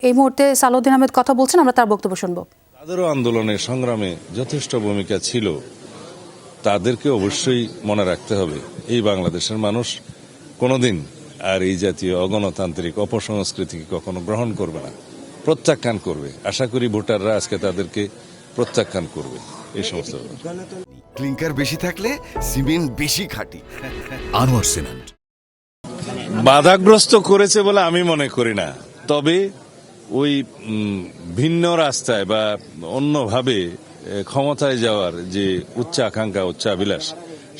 এই মুহূর্তে সালাউদ্দিন আহমেদ কথা বলছেন, আমরা তার বক্তব্য শুনবো। তাদেরও আন্দোলনের সংগ্রামে যথেষ্ট ভূমিকা ছিল, তাদেরকে অবশ্যই মনে রাখতে হবে। এই বাংলাদেশের মানুষ কোনোদিন আর এই জাতীয় অগণতান্ত্রিক অপসংস্কৃতিকে কখনো গ্রহণ করবে না, প্রত্যাখ্যান করবে। আশা করি ভোটাররা আজকে তাদেরকে প্রত্যাখ্যান করবে। এই সমস্ত ক্লিংকার বেশি থাকলে সিমেন্ট বেশি খাঁটি। আনোয়ার সিমেন্ট বাধাগ্রস্ত করেছে বলে আমি মনে করি না, তবে ওই ভিন্ন রাস্তায় বা অন্যভাবে ক্ষমতায় যাওয়ার যে উচ্চাকাঙ্ক্ষা উচ্চাবিলাস,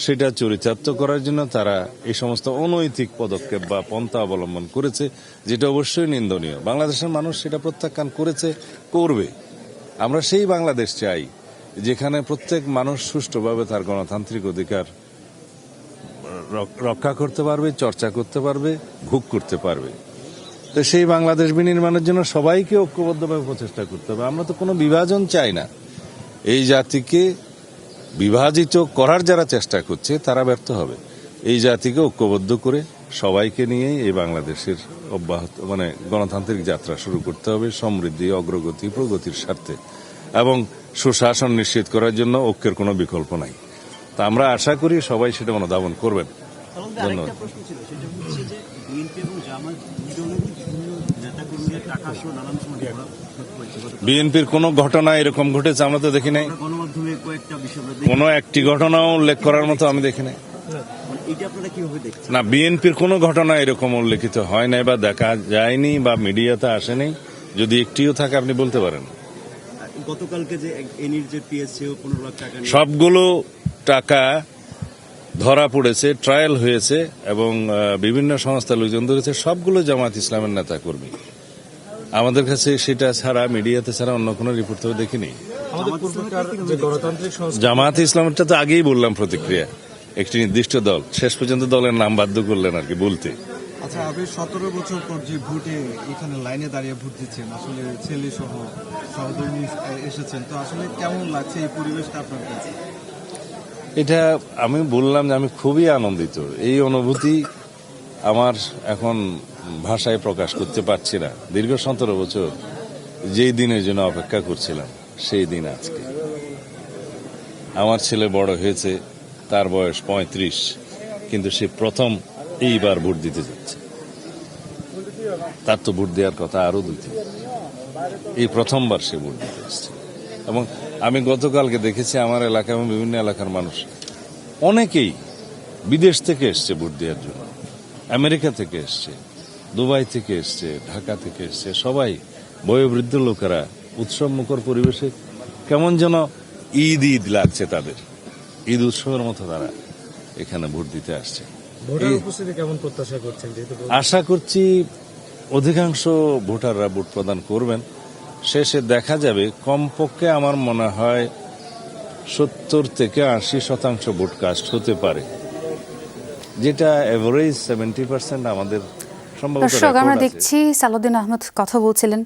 সেটা চরিতার্থ করার জন্য তারা এই সমস্ত অনৈতিক পদক্ষেপ বা পন্থা অবলম্বন করেছে, যেটা অবশ্যই নিন্দনীয়। বাংলাদেশের মানুষ সেটা প্রত্যাখ্যান করেছে, করবে। আমরা সেই বাংলাদেশ চাই যেখানে প্রত্যেক মানুষ সুষ্ঠুভাবে তার গণতান্ত্রিক অধিকার রক্ষা করতে পারবে, চর্চা করতে পারবে, ভোগ করতে পারবে। তো সেই বাংলাদেশ বিনির্মাণের জন্য সবাইকে ঐক্যবদ্ধভাবে প্রচেষ্টা করতে হবে। আমরা তো কোনো বিভাজন চাই না। এই জাতিকে বিভাজিত করার যারা চেষ্টা করছে তারা ব্যর্থ হবে। এই জাতিকে ঐক্যবদ্ধ করে সবাইকে নিয়েই এই বাংলাদেশের অব্যাহত গণতান্ত্রিক যাত্রা শুরু করতে হবে, সমৃদ্ধি, অগ্রগতি, প্রগতির স্বার্থে, এবং সুশাসন নিশ্চিত করার জন্য ঐক্যের কোনো বিকল্প নাই। তা আমরা আশা করি সবাই সেটা অনুধাবন করবেন। ধন্যবাদ। বিএনপির কোন ঘটনা এরকম ঘটেছে আমরা তো দেখি নাই, কোন একটি ঘটনাও উল্লেখ করার মতো আমি দেখি নাই। না, বিএনপির কোন ঘটনা এরকম উল্লেখিত হয় নাই বা দেখা যায়নি বা মিডিয়াতে আসেনি। যদি একটিও থাকে আপনি বলতে পারেন। গতকালকে যে এনির যে পিএসসি 15 লাখ টাকা সবগুলো টাকা ধরা পড়েছে, ট্রায়াল হয়েছে এবং বিভিন্ন সংস্থা লোকজন ধরেছে, সবগুলো জামাত ইসলামের নেতা কর্মী। আমাদের কাছে সেটা ছাড়া, মিডিয়াতে ছাড়া অন্য কোনো রিপোর্ট তো দেখিনি। জামাত ইসলামেরটা তো আগেই বললাম, প্রতিক্রিয়া একটি নির্দিষ্ট দল, শেষ পর্যন্ত দলের নাম বাধ্য করলেন আর কি বলতে। আচ্ছা, আপনি 17 বছর পর যে ভোটে এখানে লাইনে দাঁড়িয়ে ভোট দিচ্ছেন, আসলে ছেলে সহ সহধর্মী এসেছেন, তো আসলে কেমন লাগছে এই পরিবেশটা আপনার কাছে? এটা আমি বললাম যে আমি খুবই আনন্দিত। এই অনুভূতি আমার এখন ভাষায় প্রকাশ করতে পারছি না। দীর্ঘ 17 বছর যেই দিনের জন্য অপেক্ষা করছিলাম, সেই দিন আজকে। আমার ছেলে বড় হয়েছে, তার বয়স 35, কিন্তু সে প্রথম এইবার ভোট দিতে যাচ্ছে। তার তো ভোট দেওয়ার কথা আরো 2-3। এই প্রথমবার সে ভোট দিতে এসছে। এবং আমি গতকালকে দেখেছি আমার এলাকা এবং বিভিন্ন এলাকার মানুষ অনেকেই বিদেশ থেকে এসছে ভোট দেওয়ার জন্য, আমেরিকা থেকে এসছে, দুবাই থেকে এসছে, ঢাকা থেকে এসছে। সবাই বয়োবৃদ্ধ লোকেরা উৎসব মুখর পরিবেশে কেমন যেন ঈদ ঈদ লাগছে তাদের, ঈদ উৎসবের মতো তারা এখানে ভোট দিতে আসছে। আশা করছি অধিকাংশ ভোটাররা ভোট প্রদান করবেন। শেষে দেখা যাবে কমপক্ষে আমার মনে হয় 70 থেকে 80% ভোট কাস্ট হতে পারে, যেটা এভারেজ 70% আমাদের সম্ভবত। দর্শক, আমরা দেখছি সালাউদ্দিন আহমেদ কথা বলছিলেন।